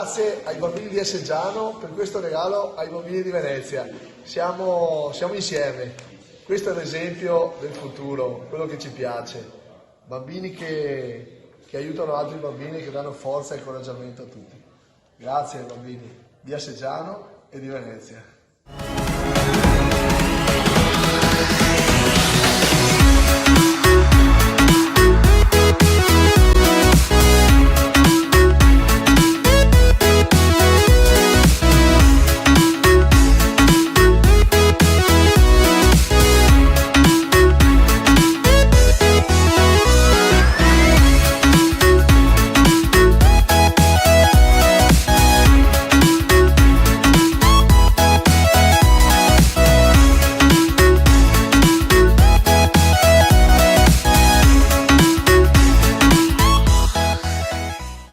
grazie ai bambini di Asseggiano per questo regalo ai bambini di Venezia. Siamo insieme, questo è l'esempio del futuro, quello che ci piace, bambini che aiutano altri bambini, che danno forza e incoraggiamento a tutti. Grazie ai bambini di Asseggiano e di Venezia.